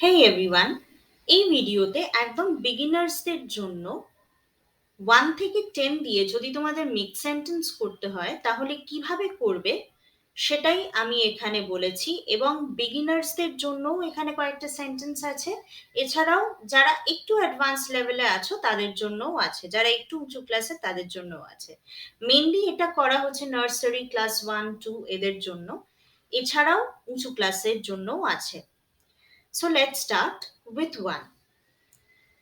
হেই everyone, এই ভিডিওতে একদম বিগিনার্সদের জন্য 1 থেকে 10 দিয়ে যদি তোমাদের মিক্স সেন্টেন্স করতে হয় তাহলে কিভাবে করবে সেটাই আমি এখানে বলেছি এবং বিগিনার্সদের জন্যও এখানে কয়েকটা সেন্টেন্স আছে। এছাড়াও যারা একটু অ্যাডভান্স লেভেলে আছো তাদের জন্যও আছে, যারা একটু উঁচু ক্লাসে তাদের জন্যও আছে। মেনলি এটা করা হচ্ছে নার্সারি ক্লাস 1 2 এদের জন্য, এছাড়াও উঁচু ক্লাসের জন্যও আছে। So let's start with 1.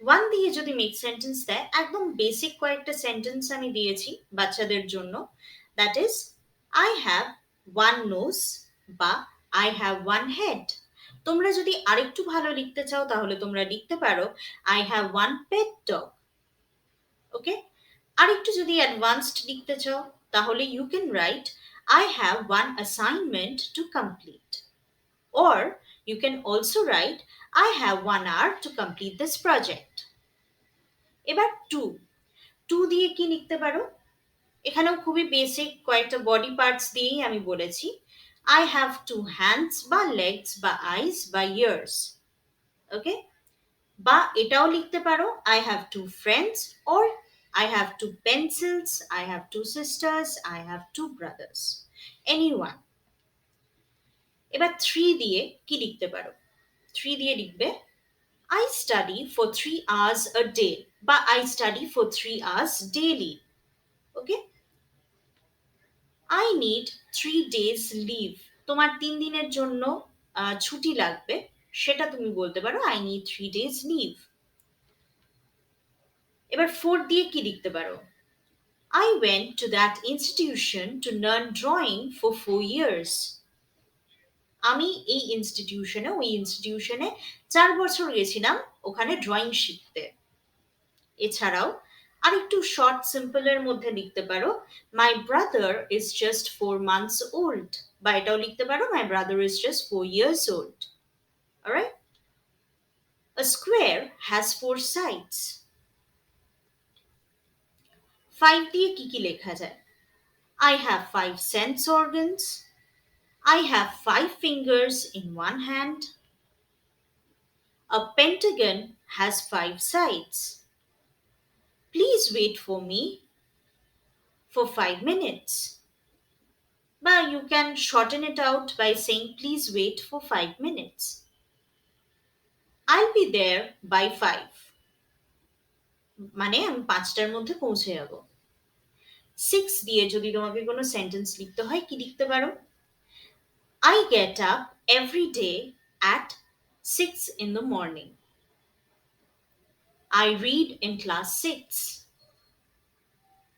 1 দিয়ে যদি মেক সেন্টেন্স দেয়, একদম বেসিক কয়েকটা সেন্টেন্স আমি দিয়েছি বাচ্চাদের জন্য। That is I have 1 nose বা আই হ্যাভ 1 হেড। তোমরা যদি আরেকটু ভালো লিখতে চাও তাহলে তোমরা লিখতে পারো I have 1 pet dog. Okay, আরেকটু যদি অ্যাডভান্সড লিখতে চাও তাহলে you can write I have 1 assignment to complete. Or you can also write, I have 1 hour to complete this project. এবার 2 দিয়ে কি লিখতে পারো? এখানেও খুবই বেসিক কয়েকটা বডি পার্টস দিয়েই আমি বলেছি। I have 2 hands বা legs বা eyes বা ears. ওকে, বা এটাও লিখতে পারো I have 2 friends or I have 2 pencils, I have 2 sisters, I have 2 brothers. Anyone. এবার 3 দিয়ে কি লিখতে পারো? 3 দিয়ে লিখবে I study for 3 hours a day বা I study for 3 hours daily. Okay? I need 3 days leave. তোমার 3 দিনের জন্য ছুটি লাগবে, সেটা তুমি বলতে পারো I need 3 days leave. এবার 4 দিয়ে কি লিখতে পারো? I went to that institution to learn drawing for 4 years. আমি এই ইনস্টিটিউশনে 4 বছর গেছিলাম ওখানে ড্রয়িং শিখতে। এছাড়াও আরেকটু শর্ট সিম্পলের মধ্যে লিখতে পারো my brother is just 4 months old, বা এটাও লিখতে পারো my brother is just 4 years old. Alright, a square has 4 sides. 5 দিয়ে কি লেখা যায়? I have 5 sense organs. I have 5 fingers in one hand. A pentagon has 5 sides. Please wait for me for 5 minutes. But you can shorten it out by saying please wait for 5 minutes. I'll be there by 5. মানে আমি 5টার মধ্যে পৌঁছে যাব। 6 দিয়ে যদি তোমাকে কোনো sentence লিখতে হয় কি লিখতে পারো? I get up every day at 6 in the morning. I read in class 6.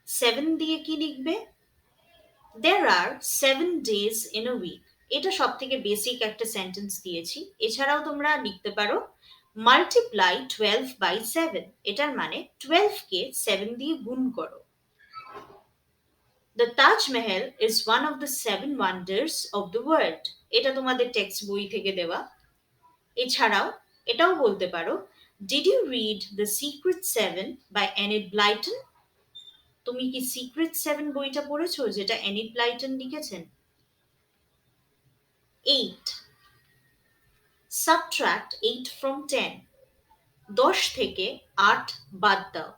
7 দিয়ে কি লিখবে? There are 7 days in a week. এটা সবথেকে বেসিক একটা সেন্টেন্স দিয়েছি। এছাড়াও তোমরা লিখতে পারো মাল্টিপ্লাই 12 by 7. এটার মানে 12 কে 7 দিয়ে গুণ করো। The Taj Mahal is one of the 7 wonders of the world. এটা তোমাদের টেক্সট বই থেকে দেওয়া। এছাড়াও এটাও বলতে পারো Did you read The Secret 7 by Enid Blyton? তুমি কি সিক্রেট 7 বইটা পড়েছো যেটা এনিড ব্লাইটন লিখেছেন? 8. Subtract 8 from 10. 10 থেকে 8 বাদ দাও।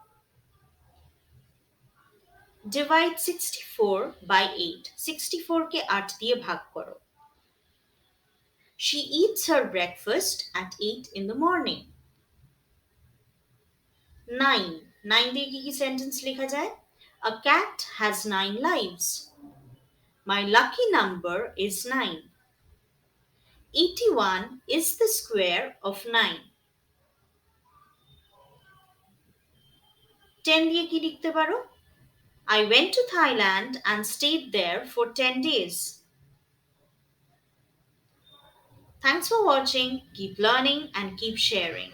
Divide 64 by 8. 64 কে 8 দিয়ে ভাগ করো। She eats her breakfast at 8 in the morning. 9. 9 দিয়ে কি সেন্টেন্স লেখা যায়? A cat has 9 lives. My lucky number is 9. 81 is the square of 9. 10 দিয়ে কি লিখতে পারো? I went to Thailand and stayed there for 10 days. Thanks for watching. Keep learning and keep sharing.